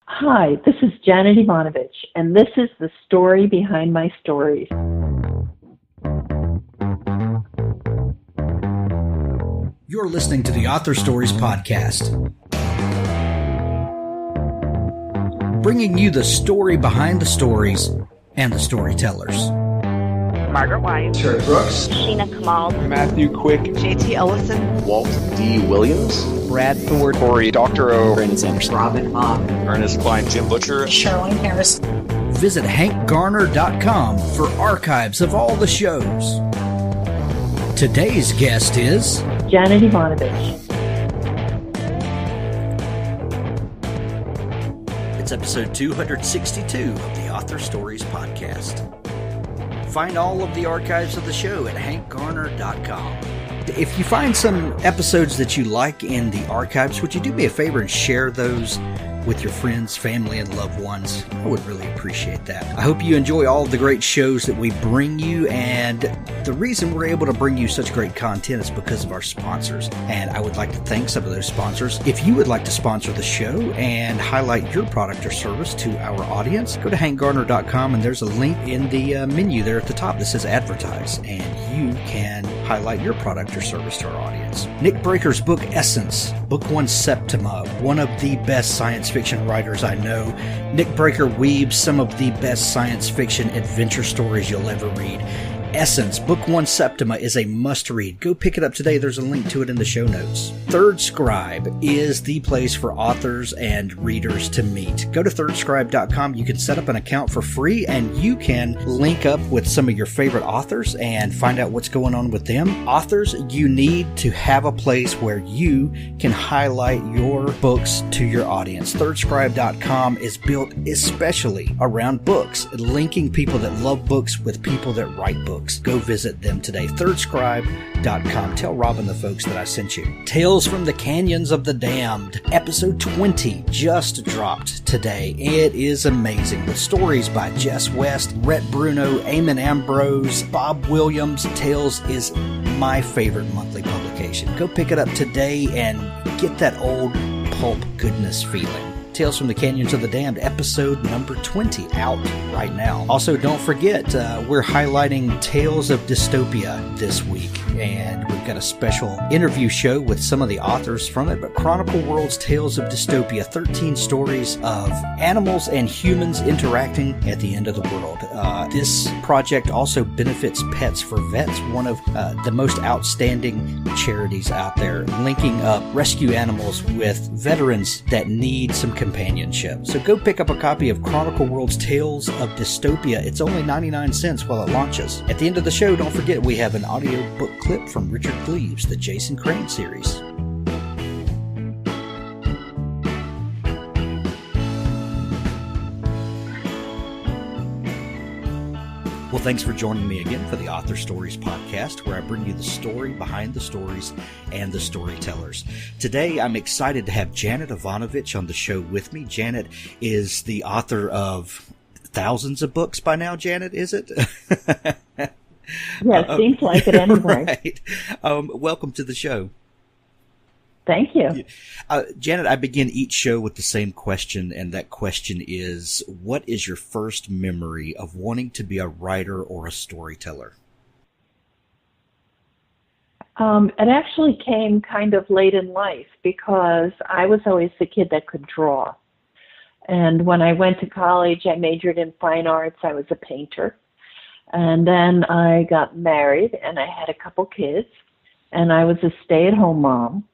Hi, this is Janet Evanovich, and this is the story behind my stories. You're listening to the Author Stories Podcast, bringing you the story behind the stories and the storytellers. Margaret White, Terry Brooks, Sheena Kamal, Matthew Quick, JT Ellison, Walt D. Williams, Brad Thor, Corey, Dr. O, Brandon Sanders, Robin Mock, Ernest Klein, Jim Butcher, Sherwin Harris. Visit hankgarner.com for archives of all the shows. Today's guest is Janet Evanovich. It's episode 262 of the Author Stories Podcast. Find all of the archives of the show at hankgarner.com. If you find some episodes that you like in the archives, would you do me a favor and share those with your friends, family, and loved ones? I would really appreciate that. I hope you enjoy all of the great shows that we bring you, and the reason we're able to bring you such great content is because of our sponsors, and I would like to thank some of those sponsors. If you would like to sponsor the show and highlight your product or service to our audience, go to hankgarner.com, and there's a link in the menu there at the top that says advertise, and you can highlight your product or service to our audience. Nick Breaker's book Essence, Book 1 Septima, one of the best science fiction writers I know. Nick Breaker weaves some of the best science fiction adventure stories you'll ever read. Essence, Book 1 Septima is a must-read. Go pick it up today. There's a link to it in the show notes. Third Scribe is the place for authors and readers to meet. Go to thirdscribe.com. You can set up an account for free, and you can link up with some of your favorite authors and find out what's going on with them. Authors, you need to have a place where you can highlight your books to your audience. Thirdscribe.com is built especially around books, linking people that love books with people that write books. Go visit them today. Thirdscribe.com. Tell Robin the folks that I sent you. Tales from the Canyons of the Damned. Episode 20 just dropped today. It is amazing. With stories by Jess West, Rhett Bruno, Eamon Ambrose, Bob Williams. Tales is my favorite monthly publication. Go pick it up today and get that old pulp goodness feeling. Tales from the Canyons of the Damned, episode number 20, out right now. Also, don't forget, we're highlighting Tales of Dystopia this week, and we've got a special interview show with some of the authors from it, but Chronicle World's Tales of Dystopia, 13 stories of animals and humans interacting at the end of the world. This project also benefits Pets for Vets, one of the most outstanding charities out there, linking up rescue animals with veterans that need some companionship. So go pick up a copy of Chronicle World's Tales of Dystopia. It's only 99 cents while it launches. At the end of the show, don't forget we have an audiobook clip from Richard Gleaves, the Jason Crane series. Well, thanks for joining me again for the Author Stories Podcast, where I bring you the story behind the stories and the storytellers. Today, I'm excited to have Janet Evanovich on the show with me. Janet is the author of thousands of books by now, Janet, is it? Yeah, seems like it anyway. Right. Welcome to the show. Thank you. Janet, I begin each show with the same question, and that question is, what is your first memory of wanting to be a writer or a storyteller? It actually came kind of late in life because I was always the kid that could draw. And when I went to college, I majored in fine arts. I was a painter. And then I got married, and I had a couple kids, and I was a stay-at-home mom.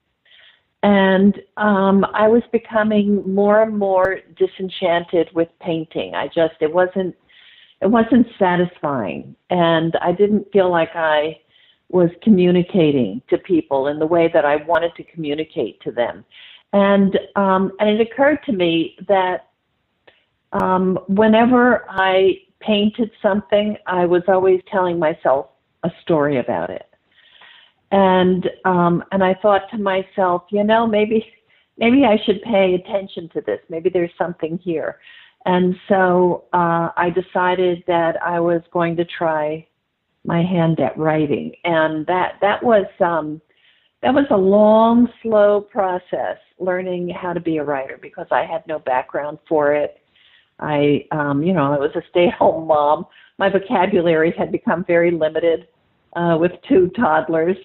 And I was becoming more and more disenchanted with painting. It wasn't satisfying, and I didn't feel like I was communicating to people in the way that I wanted to communicate to them. And it occurred to me that whenever I painted something, I was always telling myself a story about it. And I thought to myself, maybe I should pay attention to this. Maybe there's something here. And so I decided that I was going to try my hand at writing. And that was that was a long, slow process learning how to be a writer because I had no background for it. I was a stay-at-home mom. My vocabulary had become very limited with 2 toddlers.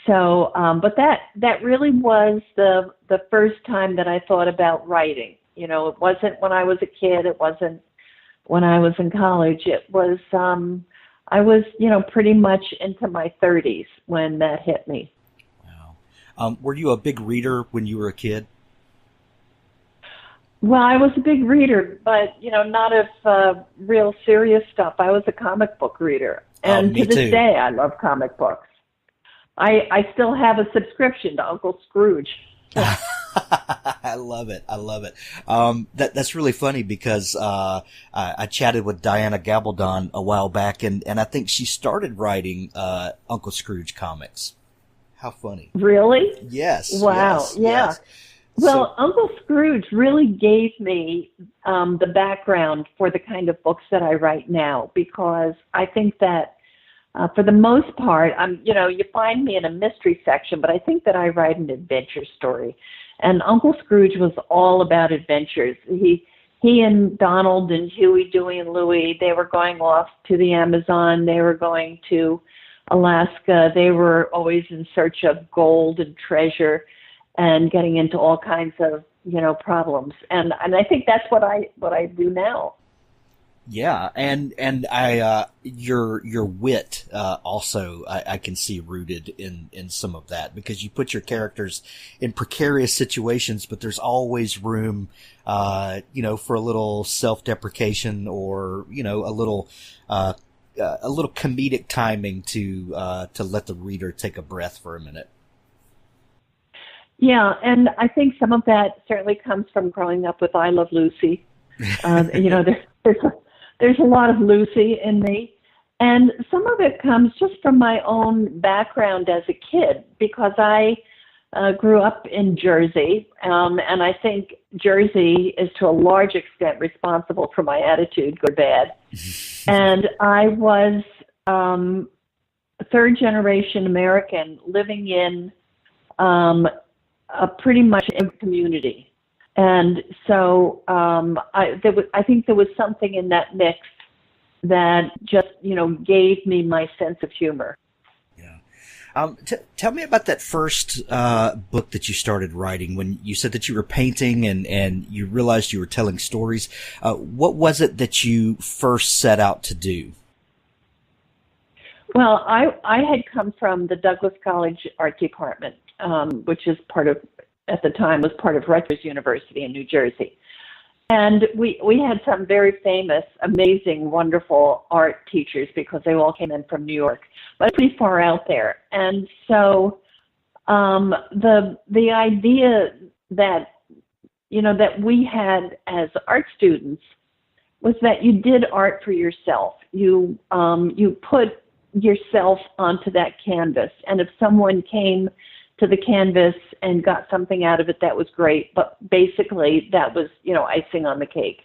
So, but that really was the first time that I thought about writing. It wasn't when I was a kid. It wasn't when I was in college. It was, I was, pretty much into my 30s when that hit me. Wow. Were you a big reader when you were a kid? Well, I was a big reader, but, not of real serious stuff. I was a comic book reader. And me to this too. day, I love comic books. I still have a subscription to Uncle Scrooge. I love it. I love it. That's really funny because I chatted with Diana Gabaldon a while back, and I think she started writing Uncle Scrooge comics. How funny. Really? Yes. Wow. Yes, Yeah. yes. Well, Uncle Scrooge really gave me the background for the kind of books that I write now, because I think that for the most part, you find me in a mystery section, but I think that I write an adventure story. And Uncle Scrooge was all about adventures. He and Donald and Huey, Dewey, and Louie, they were going off to the Amazon. They were going to Alaska. They were always in search of gold and treasure and getting into all kinds of, problems. And I think that's what I do now. Yeah, and your wit also I can see rooted in some of that, because you put your characters in precarious situations, but there's always room for a little self-deprecation or a little comedic timing to let the reader take a breath for a minute. Yeah, and I think some of that certainly comes from growing up with I Love Lucy. There's a lot of Lucy in me. And some of it comes just from my own background as a kid, because I grew up in Jersey, and I think Jersey is to a large extent responsible for my attitude, good or bad. And I was a third-generation American living in a pretty much a community. And so I think there was something in that mix that just, gave me my sense of humor. Yeah. Tell me about that first book that you started writing, when you said that you were painting and you realized you were telling stories. What was it that you first set out to do? Well, I had come from the Douglas College Art Department, which is at the time was part of Rutgers University in New Jersey. And we had some very famous, amazing, wonderful art teachers, because they all came in from New York, but pretty far out there. And so the idea that, that we had as art students was that you did art for yourself. You put yourself onto that canvas, and if someone came to the canvas and got something out of it, that was great. But basically, that was, icing on the cake.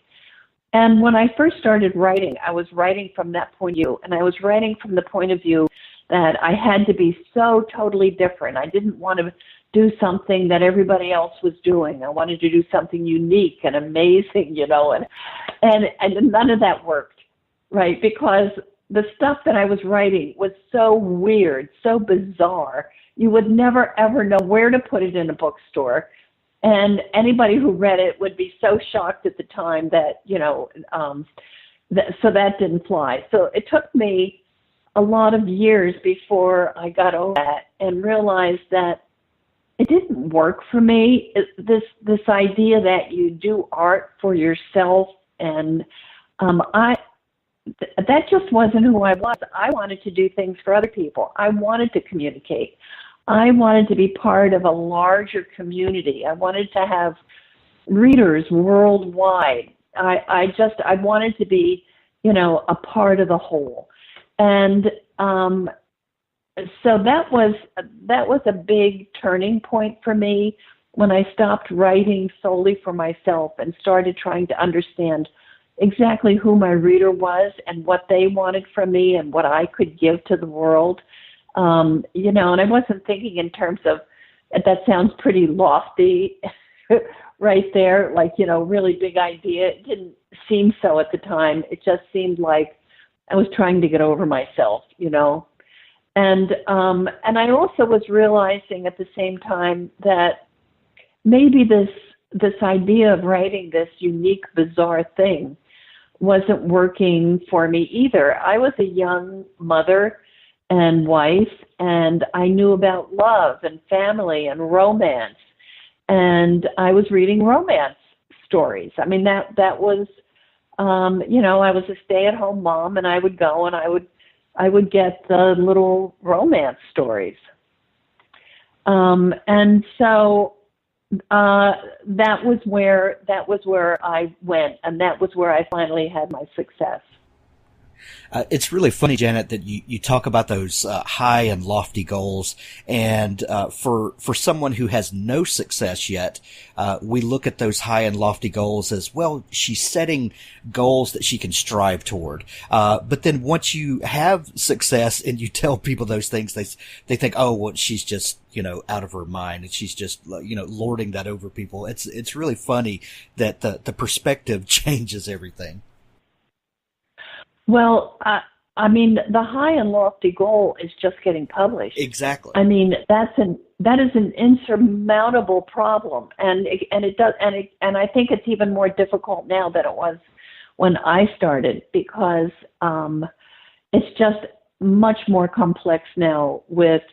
And when I first started writing, I was writing from that point of view. And I was writing from the point of view that I had to be so totally different. I didn't want to do something that everybody else was doing. I wanted to do something unique and amazing, and none of that worked, right? Because the stuff that I was writing was so weird, so bizarre. You would never, ever know where to put it in a bookstore. And anybody who read it would be so shocked at the time that, so that didn't fly. So it took me a lot of years before I got over that and realized that it didn't work for me. This idea that you do art for yourself, and that just wasn't who I was. I wanted to do things for other people. I wanted to communicate. I wanted to be part of a larger community. I wanted to have readers worldwide. I wanted to be, a part of the whole. And so that was a big turning point for me when I stopped writing solely for myself and started trying to understand exactly who my reader was and what they wanted from me and what I could give to the world. And I wasn't thinking in terms of that sounds pretty lofty right there, like, really big idea. It didn't seem so at the time. It just seemed like I was trying to get over myself, And I also was realizing at the same time that maybe this idea of writing this unique, bizarre thing wasn't working for me either. I was a young mother and wife, and I knew about love and family and romance, and I was reading romance stories. I mean, that was, I was a stay-at-home mom, and I would go and I would get the little romance stories. And so that was where I went, and that was where I finally had my success. It's really funny, Janet, that you talk about those high and lofty goals, and for someone who has no success yet, we look at those high and lofty goals as, well, she's setting goals that she can strive toward. But then once you have success and you tell people those things, they think, oh, well, she's just out of her mind, and she's just lording that over people. It's really funny that the perspective changes everything. Well, I mean, the high and lofty goal is just getting published. Exactly. I mean, that is an insurmountable problem, and I think it's even more difficult now than it was when I started, because it's just much more complex now with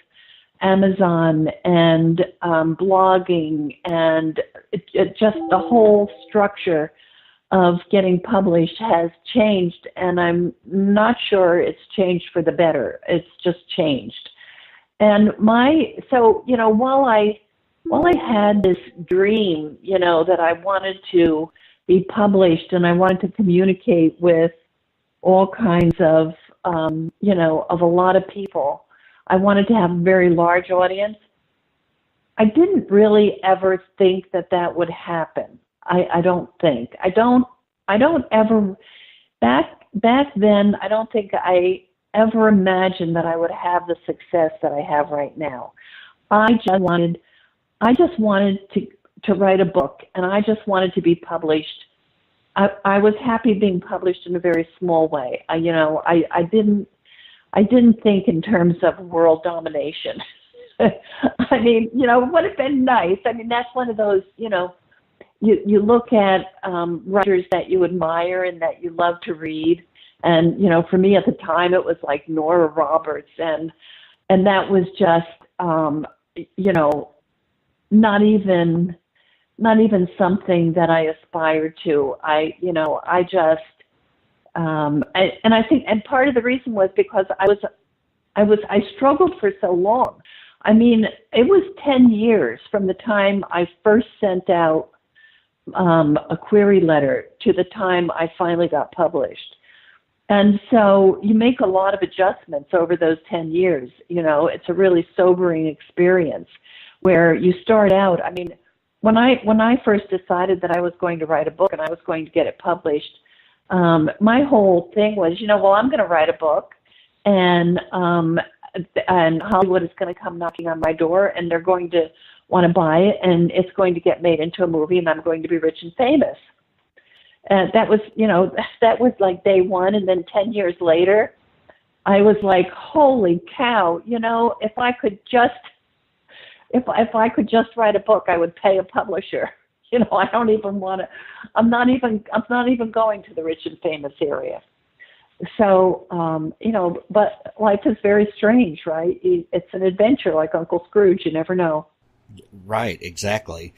Amazon and blogging, and it just the whole structure of getting published has changed, and I'm not sure it's changed for the better. It's just changed. And while I had this dream, that I wanted to be published and I wanted to communicate with all kinds of, of a lot of people, I wanted to have a very large audience. I didn't really ever think that would happen. I don't think. I don't ever, back then, I don't think I ever imagined that I would have the success that I have right now. I just wanted to write a book, and I just wanted to be published. I was happy being published in a very small way. I didn't think in terms of world domination. I mean, it would have been nice. I mean, that's one of those, you look at writers that you admire and that you love to read. And, for me at the time, it was like Nora Roberts. And that was just, not even something that I aspired to. I think, and part of the reason was because I struggled for so long. I mean, it was 10 years from the time I first sent out a query letter to the time I finally got published. And so you make a lot of adjustments over those 10 years. It's a really sobering experience where you start out. I mean, when I first decided that I was going to write a book and I was going to get it published, my whole thing was, I'm going to write a book, and Hollywood is going to come knocking on my door, and they're going to want to buy it, and it's going to get made into a movie, and I'm going to be rich and famous. And that was like day one. And then 10 years later, I was like, holy cow, if I could just write a book, I would pay a publisher. I don't even want to, I'm not even going to the rich and famous area. So, but life is very strange, right? It's an adventure like Uncle Scrooge. You never know. Right, exactly.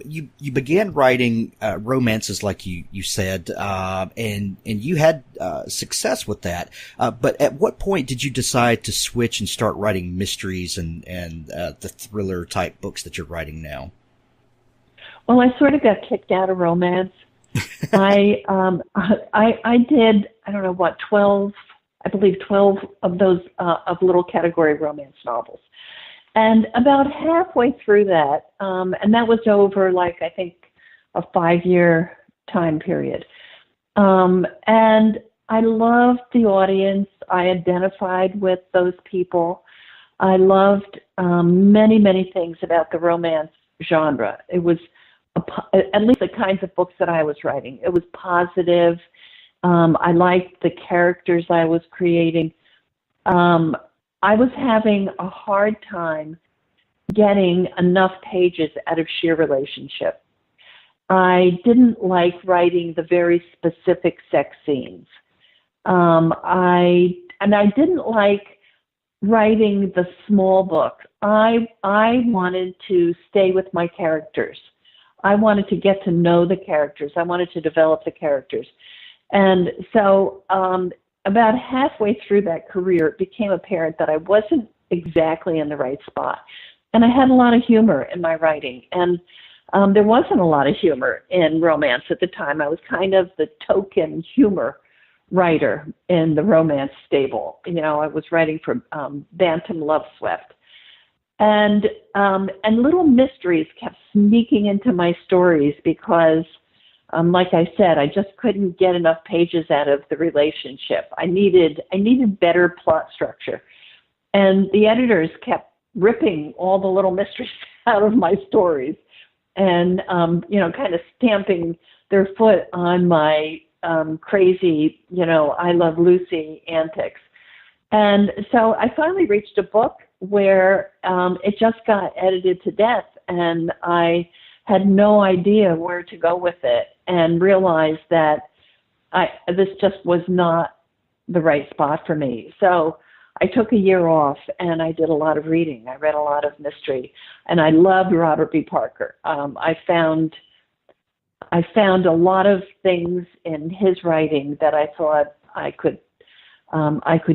You began writing romances, like you said, and you had success with that. But at what point did you decide to switch and start writing mysteries and the thriller type books that you're writing now? Well, I sort of got kicked out of romance. I did, I don't know what, 12 of those of little category romance novels. And about halfway through that, and that was over I think a 5-year time period. And I loved the audience. I identified with those people. I loved many, many things about the romance genre. It was, at least the kinds of books that I was writing. It was positive. I liked the characters I was creating. I was having a hard time getting enough pages out of sheer relationship. I didn't like writing the very specific sex scenes. I didn't like writing the small book. I wanted to stay with my characters. I wanted to get to know the characters. I wanted to develop the characters. And so about halfway through that career, it became apparent that I wasn't exactly in the right spot. And I had a lot of humor in my writing. And there wasn't a lot of humor in romance at the time. I was kind of the token humor writer in the romance stable. You know, I was writing for Bantam Love Swept. And little mysteries kept sneaking into my stories because, like I said, I just couldn't get enough pages out of the relationship. I needed better plot structure. And the editors kept ripping all the little mysteries out of my stories and, kind of stamping their foot on my crazy, I Love Lucy antics. And so I finally reached a book where it just got edited to death, and I had no idea where to go with it and realized that this just was not the right spot for me. So I took a year off, and I did a lot of reading. I read a lot of mystery, and I loved Robert B. Parker. I found a lot of things in his writing that I thought I could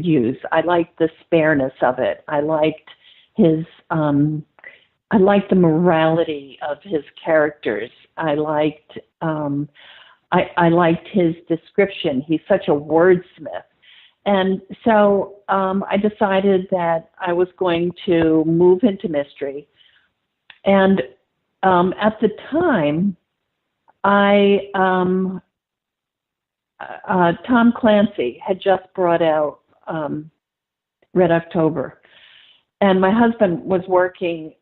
use. I liked the spareness of it. I liked the morality of his characters. I liked his description. He's such a wordsmith. And so I decided that I was going to move into mystery. And at the time, Tom Clancy had just brought out Red October. And my husband was working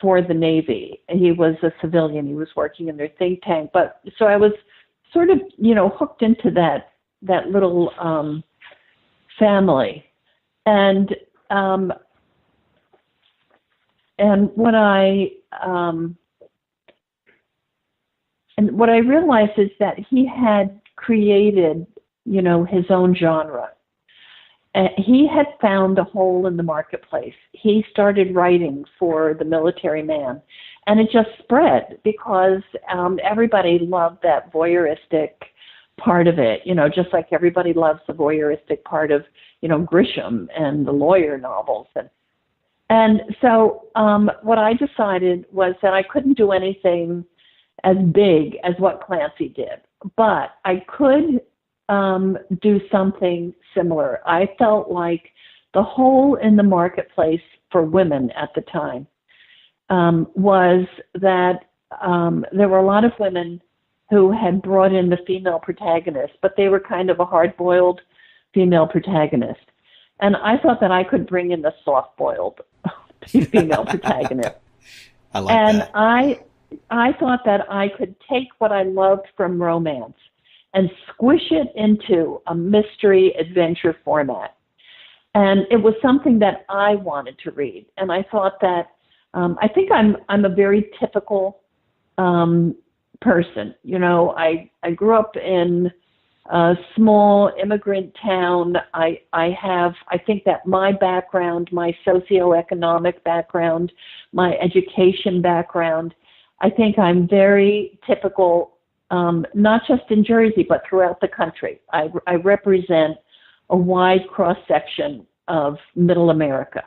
for the Navy. He was a civilian. He was working in their think tank. But so I was sort of, hooked into that little family. And what I realized is that he had created, his own genre. He had found a hole in the marketplace. He started writing for the military man, and it just spread because everybody loved that voyeuristic part of it, just like everybody loves the voyeuristic part of, Grisham and the lawyer novels. And so what I decided was that I couldn't do anything as big as what Clancy did, but I could do something similar. I felt like the hole in the marketplace for women at the time was that there were a lot of women who had brought in the female protagonist, but they were kind of a hard-boiled female protagonist. And I thought that I could bring in the soft-boiled female protagonist. I like that. And I thought that I could take what I loved from romance and squish it into a mystery adventure format. And it was something that I wanted to read. And I thought that, I think I'm a very typical person. I grew up in a small immigrant town. I think that my background, my socioeconomic background, my education background, I think I'm very typical, not just in Jersey, but throughout the country. I represent a wide cross-section of Middle America.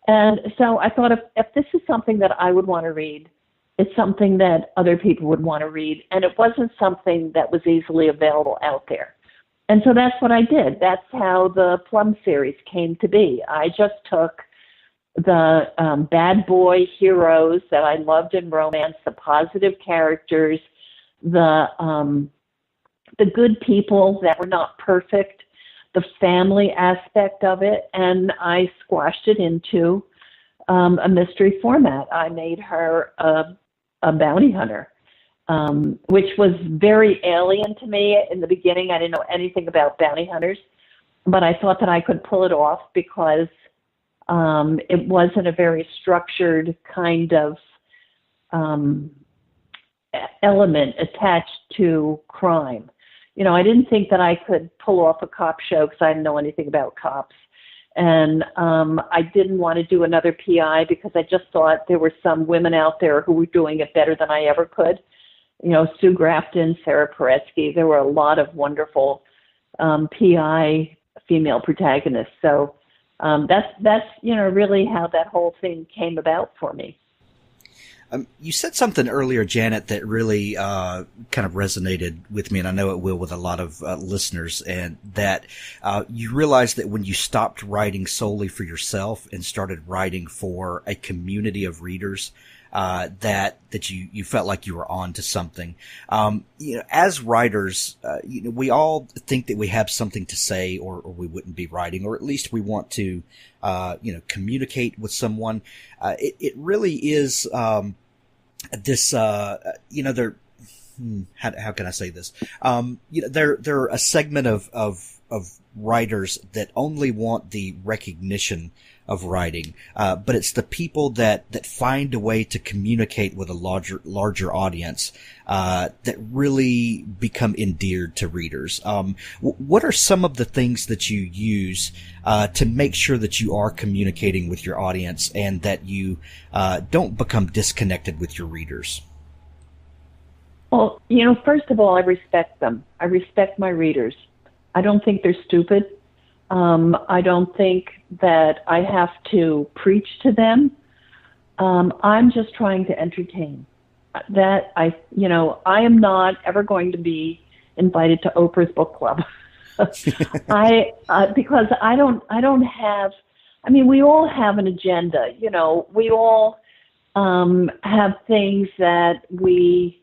And so I thought if this is something that I would want to read, it's something that other people would want to read. And it wasn't something that was easily available out there. And so that's what I did. That's how the Plum series came to be. I just took the bad boy heroes that I loved in romance, the positive characters, the good people that were not perfect, the family aspect of it, and I squashed it into a mystery format. I made her a bounty hunter, which was very alien to me in the beginning. I didn't know anything about bounty hunters, but I thought that I could pull it off because it wasn't a very structured kind of element attached to crime. I didn't think that I could pull off a cop show because I didn't know anything about cops. And I didn't want to do another PI because I just thought there were some women out there who were doing it better than I ever could. Sue Grafton, Sarah Paretsky, there were a lot of wonderful PI female protagonists. So that's really how that whole thing came about for me. You said something earlier, Janet, that really kind of resonated with me, and I know it will with a lot of listeners, and that you realized that when you stopped writing solely for yourself and started writing for a community of readers, that you felt like you were on to something. As writers, we all think that we have something to say, or we wouldn't be writing, or at least we want to, communicate with someone. It really is, this, how can I say this? They're a segment of writers that only want the recognition of writing, but it's the people that find a way to communicate with a larger audience, that really become endeared to readers. What are some of the things that you use, to make sure that you are communicating with your audience and that you, don't become disconnected with your readers? Well, first of all, I respect them. I respect my readers. I don't think they're stupid. I don't think that I have to preach to them. I'm just trying to entertain. That I am not ever going to be invited to Oprah's book club. Because I don't have. I mean, we all have an agenda. We all have things that we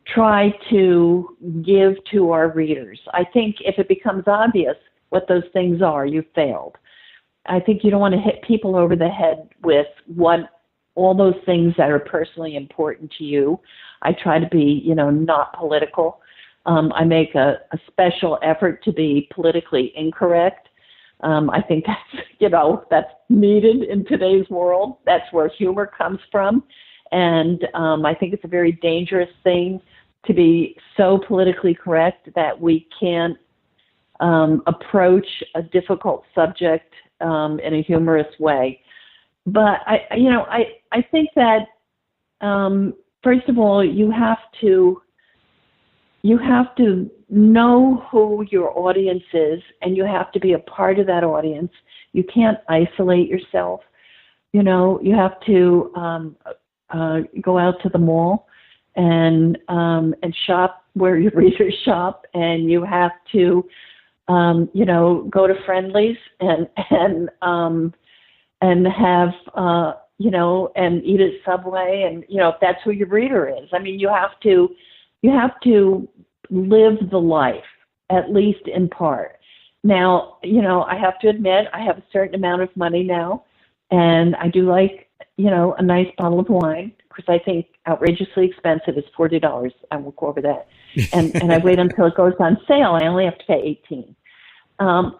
try to give to our readers. I think if it becomes obvious what those things are, you failed. I think you don't want to hit people over the head with all those things that are personally important to you. I try to be, not political. I make a special effort to be politically incorrect. I think that's needed in today's world. That's where humor comes from. And I think it's a very dangerous thing to be so politically correct that we can't approach a difficult subject in a humorous way. But I think that first of all, you have to know who your audience is, and you have to be a part of that audience. You can't isolate yourself. You have to go out to the mall and shop where your readers shop, and you have to go to Friendlies and have and eat at Subway, and if that's who your reader is. I mean, you have to live the life, at least in part. Now, I have to admit I have a certain amount of money now, and I do like a nice bottle of wine, because I think outrageously expensive is $40. I won't go over that. And I wait until it goes on sale. I only have to pay $18.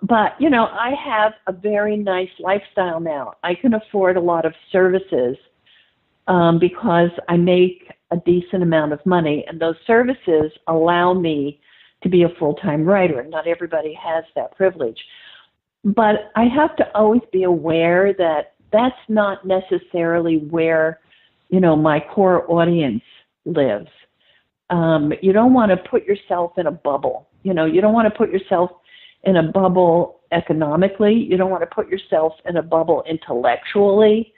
But, I have a very nice lifestyle now. I can afford a lot of services because I make a decent amount of money, and those services allow me to be a full-time writer. Not everybody has that privilege. But I have to always be aware that that's not necessarily where, my core audience lives. You don't want to put yourself in a bubble. You don't want to put yourself in a bubble economically. You don't want to put yourself in a bubble intellectually.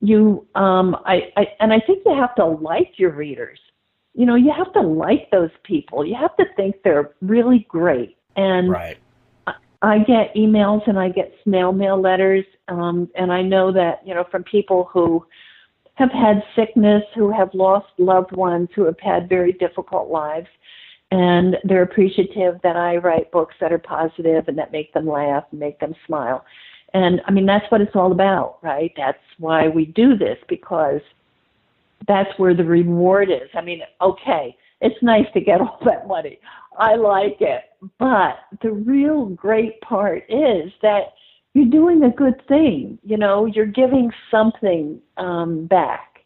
I think you have to like your readers. You have to like those people. You have to think they're really great. And right. I get emails and I get snail mail letters, and I know that, from people who have had sickness, who have lost loved ones, who have had very difficult lives. and they're appreciative that I write books that are positive and that make them laugh and make them smile. And I mean, that's what it's all about, right? That's why we do this, because that's where the reward is. I mean, okay, it's nice to get all that money. I like it. But the real great part is that you're doing a good thing. You know, you're giving something back.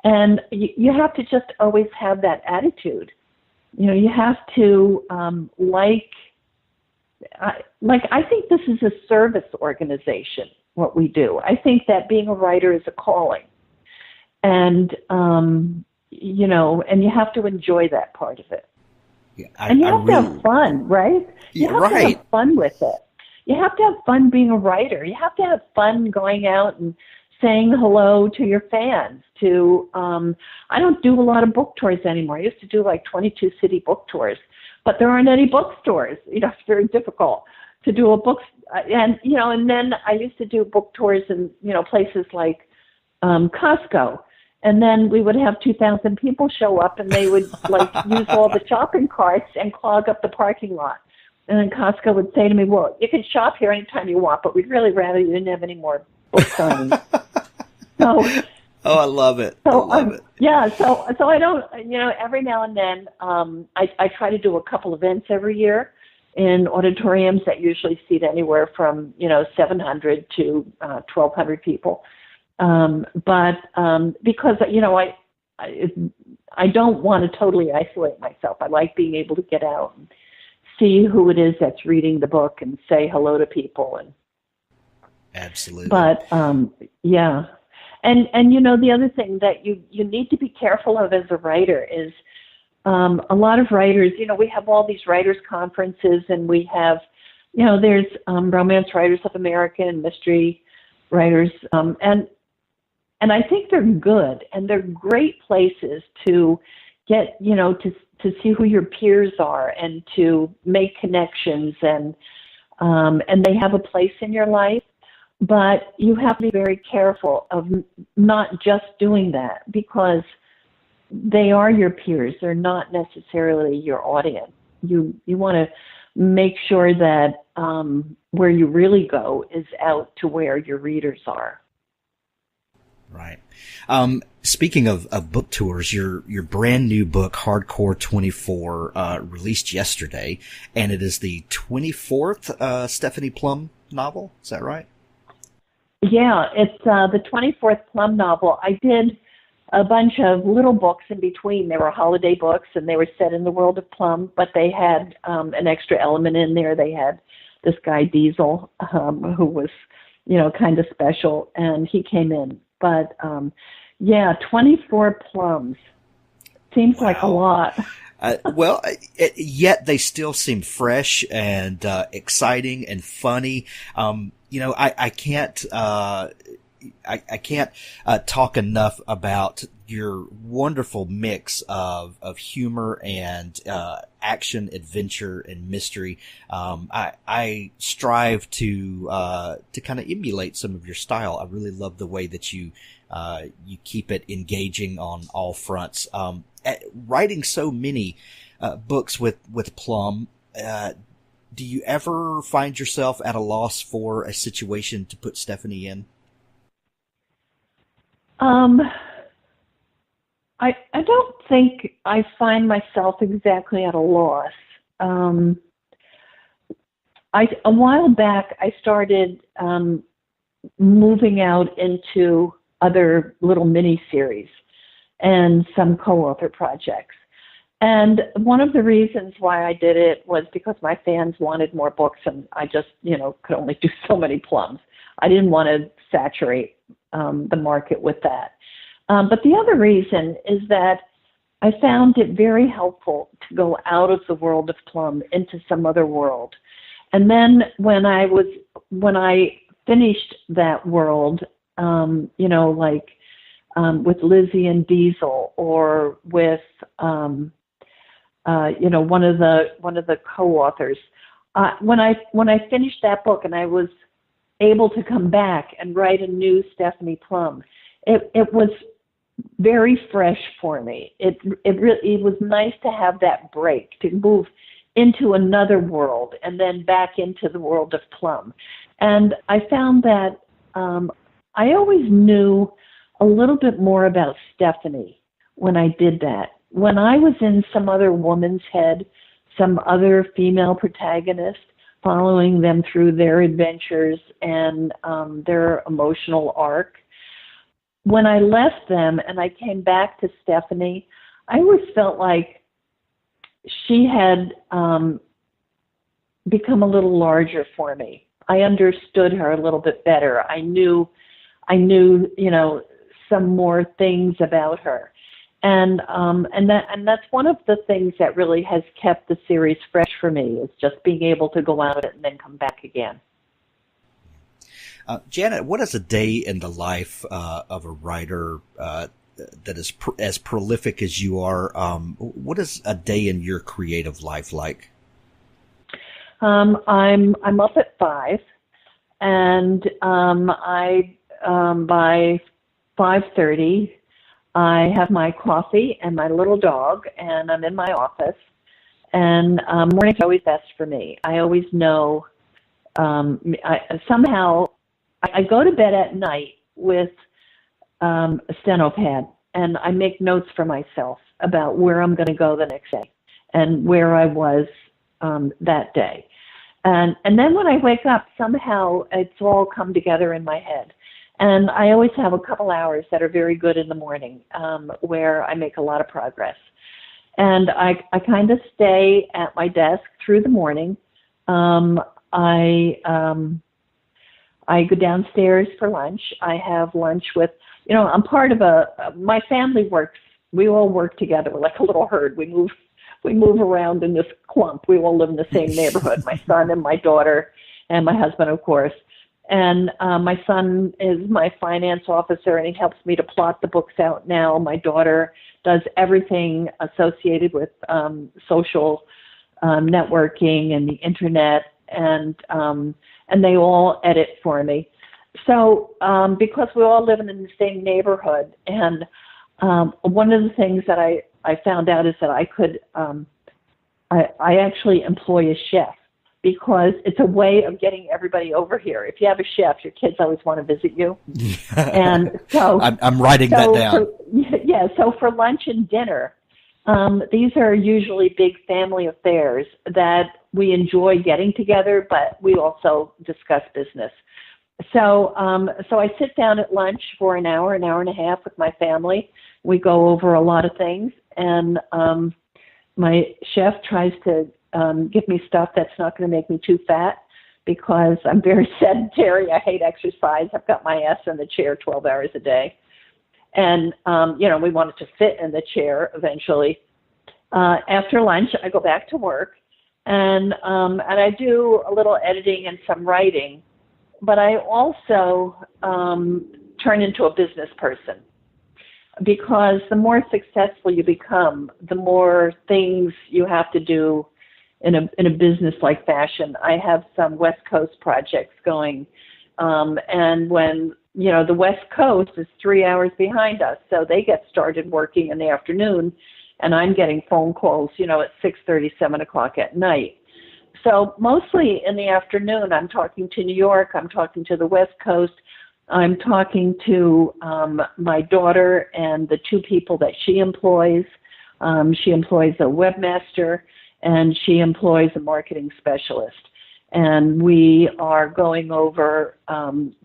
And you have to just always have that attitude. You know, you have to I think this is a service organization, what we do. I think that being a writer is a calling. And, you know, and you have to enjoy that part of it. Yeah, and you have to have fun, right? You have to have fun with it. You have to have fun being a writer. You have to have fun going out and saying hello to your fans. I don't do a lot of book tours anymore. I used to do like 22 city book tours, but there aren't any bookstores. You know, it's very difficult to do a book. And, you know, and then I used to do book tours in, you know, places like Costco. And then we would have 2,000 people show up, and they would like use all the shopping carts and clog up the parking lot. And then Costco would say to me, well, you can shop here anytime you want, but we'd really rather you didn't have any more book signings. So, I love it. So, I love it. Yeah, so I don't, you know, every now and then I try to do a couple events every year in auditoriums that usually seat anywhere from, you know, 700 to 1,200 people. But because, you know, I don't want to totally isolate myself. I like being able to get out and see who it is that's reading the book and say hello to people. And absolutely. But yeah, and you know, the other thing that you need to be careful of as a writer is a lot of writers. You know, we have all these writers conferences, and we have, you know, there's Romance Writers of America and Mystery Writers, and I think they're good, and they're great places to get, you know, to see who your peers are and to make connections, and they have a place in your life. But you have to be very careful of not just doing that, because they are your peers. They're not necessarily your audience. You want to make sure that where you really go is out to where your readers are. Right. Speaking of book tours, your brand new book, Hardcore 24, released yesterday, and it is the 24th Stephanie Plum novel. Is that right? Yeah, it's the 24th Plum novel. I did a bunch of little books in between. They were holiday books, and they were set in the world of Plum, but they had an extra element in there. They had this guy Diesel, who was, you know, kind of special, and he came in. But, yeah, 24 plums. Seems like a lot. Well, yet they still seem fresh and exciting and funny. You know, I can't talk enough about your wonderful mix of humor and action, adventure, and mystery. I strive to kind of emulate some of your style. I really love the way that you keep it engaging on all fronts. Writing so many books with Plum, do you ever find yourself at a loss for a situation to put Stephanie in? I don't think I find myself exactly at a loss. A while back, I started moving out into other little mini-series and some co-author projects. And one of the reasons why I did it was because my fans wanted more books, and I just, you know, could only do so many plums. I didn't want to saturate the market with that. But the other reason is that I found it very helpful to go out of the world of Plum into some other world. And then when I finished that world, you know, like with Lizzy and Diesel, or with you know, one of the co-authors, when I finished that book and I was able to come back and write a new Stephanie Plum, it was very fresh for me. It was nice to have that break, to move into another world and then back into the world of Plum. And I found that I always knew a little bit more about Stephanie when I did that. When I was in some other woman's head, some other female protagonist, following them through their adventures and their emotional arc, when I left them and I came back to Stephanie, I always felt like she had become a little larger for me. I understood her a little bit better. I knew, some more things about her. And that's one of the things that really has kept the series fresh for me, is just being able to go out and then come back again. Janet, what is a day in the life of a writer that is as prolific as you are? What is a day in your creative life like? I'm up at 5, and by 5:30, I have my coffee and my little dog, and I'm in my office. And morning's always best for me. I always know. I go to bed at night with a steno pad, and I make notes for myself about where I'm going to go the next day and where I was that day. And then when I wake up, somehow it's all come together in my head. And I always have a couple hours that are very good in the morning where I make a lot of progress. And I kind of stay at my desk through the morning. I go downstairs for lunch. I have lunch with, I'm part of my family works. We all work together. We're like a little herd. We move around in this clump. We all live in the same neighborhood. My son and my daughter and my husband, of course. And my son is my finance officer, and he helps me to plot the books out now. My daughter does everything associated with social networking and the internet, and they all edit for me. So because we all live in the same neighborhood, and one of the things that I found out is that I could I actually employ a chef, because it's a way of getting everybody over here. If you have a chef, your kids always want to visit you. And so I'm writing that down. So for lunch and dinner, these are usually big family affairs that we enjoy getting together, but we also discuss business. So I sit down at lunch for an hour and a half with my family. We go over a lot of things, and my chef tries to give me stuff that's not going to make me too fat, because I'm very sedentary. I hate exercise. I've got my ass in the chair 12 hours a day. And, we want it to fit in the chair eventually. After lunch, I go back to work, and I do a little editing and some writing, but I also turn into a business person, because the more successful you become, the more things you have to do in a business-like fashion. I have some West Coast projects going, and when the West Coast is 3 hours behind us, so they get started working in the afternoon, and I'm getting phone calls, at 6:30, 7 o'clock at night. So mostly in the afternoon, I'm talking to New York, I'm talking to the West Coast, I'm talking to my daughter and the 2 people that she employs. She employs a webmaster, and she employs a marketing specialist. And we are going over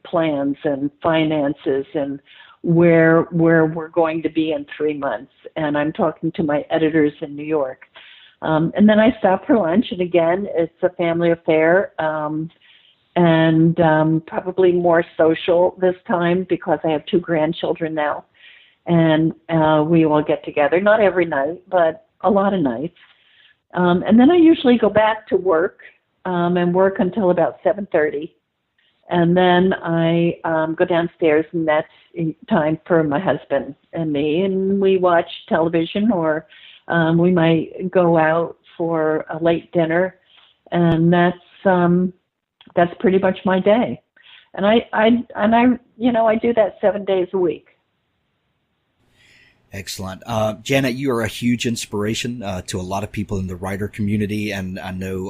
plans and finances and where we're going to be in 3 months. And I'm talking to my editors in New York. And then I stop for lunch, and again, it's a family affair, and probably more social this time, because I have 2 grandchildren now. And we all get together, not every night, but a lot of nights. And then I usually go back to work and work until about 7:30. And then I go downstairs, and that's time for my husband and me. And we watch television, or we might go out for a late dinner. And that's pretty much my day. And I do that 7 days a week. Excellent. Janet, you are a huge inspiration to a lot of people in the writer community, and I know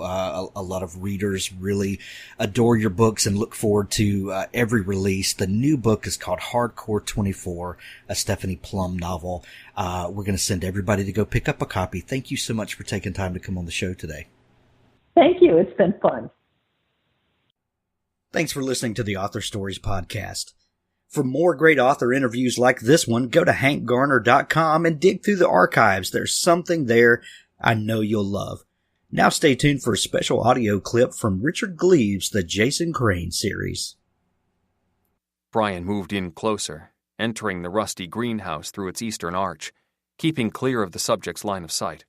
a lot of readers really adore your books and look forward to every release. The new book is called Hardcore 24, a Stephanie Plum novel. We're going to send everybody to go pick up a copy. Thank you so much for taking time to come on the show today. Thank you. It's been fun. Thanks for listening to the Author Stories podcast. For more great author interviews like this one, go to hankgarner.com and dig through the archives. There's something there I know you'll love. Now stay tuned for a special audio clip from Richard Gleaves' The Jason Crane series. Brian moved in closer, entering the rusty greenhouse through its eastern arch, keeping clear of the subject's line of sight.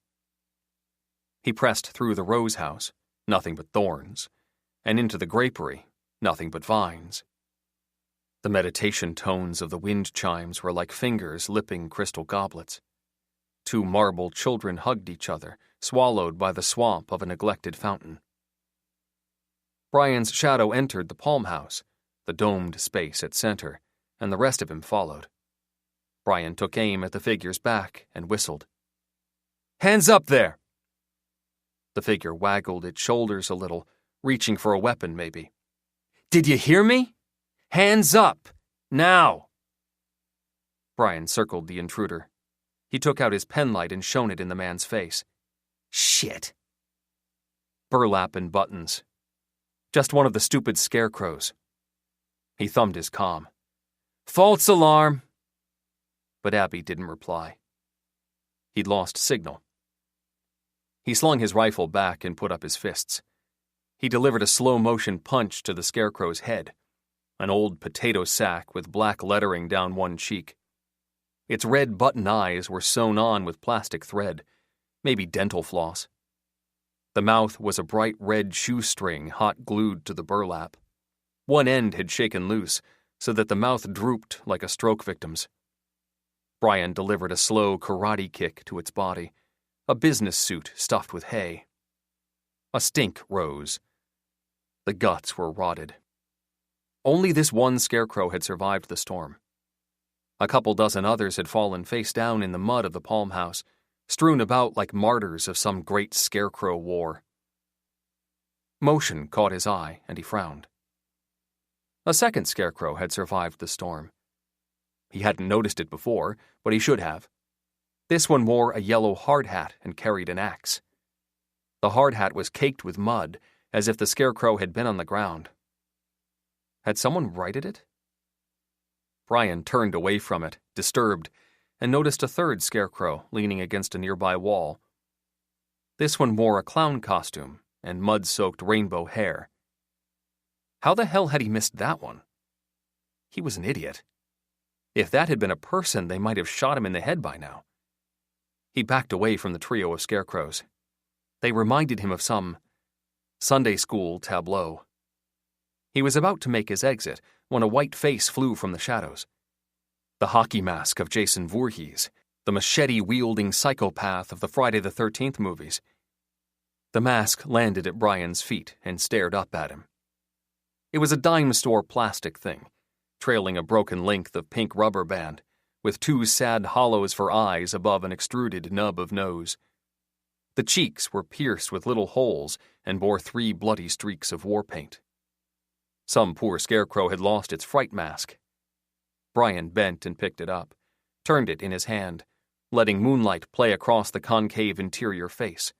He pressed through the rose house, nothing but thorns, and into the grapery, nothing but vines. The meditation tones of the wind chimes were like fingers lipping crystal goblets. Two marble children hugged each other, swallowed by the swamp of a neglected fountain. Brian's shadow entered the palm house, the domed space at center, and the rest of him followed. Brian took aim at the figure's back and whistled. "Hands up there!" The figure waggled its shoulders a little, reaching for a weapon maybe. "Did you hear me? Hands up! Now!" Brian circled the intruder. He took out his penlight and shone it in the man's face. "Shit!" Burlap and buttons. Just one of the stupid scarecrows. He thumbed his comm. "False alarm!" But Abby didn't reply. He'd lost signal. He slung his rifle back and put up his fists. He delivered a slow-motion punch to the scarecrow's head. An old potato sack with black lettering down one cheek. Its red button eyes were sewn on with plastic thread, maybe dental floss. The mouth was a bright red shoestring hot glued to the burlap. One end had shaken loose, so that the mouth drooped like a stroke victim's. Brian delivered a slow karate kick to its body, a business suit stuffed with hay. A stink rose. The guts were rotted. Only this one scarecrow had survived the storm. A couple dozen others had fallen face down in the mud of the palm house, strewn about like martyrs of some great scarecrow war. Motion caught his eye, and he frowned. A second scarecrow had survived the storm. He hadn't noticed it before, but he should have. This one wore a yellow hard hat and carried an axe. The hard hat was caked with mud, as if the scarecrow had been on the ground. Had someone righted it? Brian turned away from it, disturbed, and noticed a third scarecrow leaning against a nearby wall. This one wore a clown costume and mud-soaked rainbow hair. How the hell had he missed that one? He was an idiot. If that had been a person, they might have shot him in the head by now. He backed away from the trio of scarecrows. They reminded him of some Sunday school tableau. He was about to make his exit when a white face flew from the shadows. The hockey mask of Jason Voorhees, the machete-wielding psychopath of the Friday the 13th movies. The mask landed at Brian's feet and stared up at him. It was a dime store plastic thing, trailing a broken length of pink rubber band, with two sad hollows for eyes above an extruded nub of nose. The cheeks were pierced with little holes and bore 3 bloody streaks of war paint. Some poor scarecrow had lost its fright mask. Brian bent and picked it up, turned it in his hand, letting moonlight play across the concave interior face,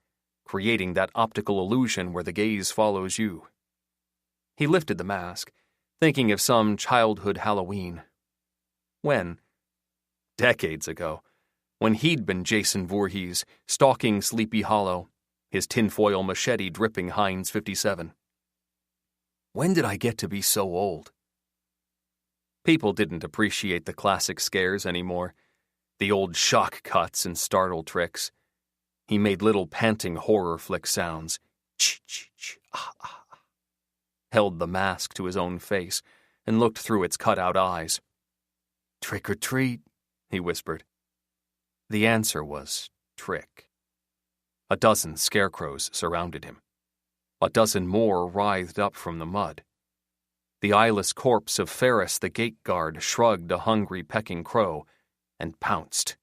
creating that optical illusion where the gaze follows you. He lifted the mask, thinking of some childhood Halloween. When? Decades ago, when he'd been Jason Voorhees, stalking Sleepy Hollow, his tinfoil machete dripping Heinz 57. When did I get to be so old? People didn't appreciate the classic scares anymore, the old shock cuts and startle tricks. He made little panting horror flick sounds, ch-ch-ch, ah-ah, held the mask to his own face and looked through its cut-out eyes. "Trick or treat," he whispered. The answer was trick. A dozen scarecrows surrounded him. A dozen more writhed up from the mud. The eyeless corpse of Ferris the gate guard shrugged a hungry pecking crow and pounced.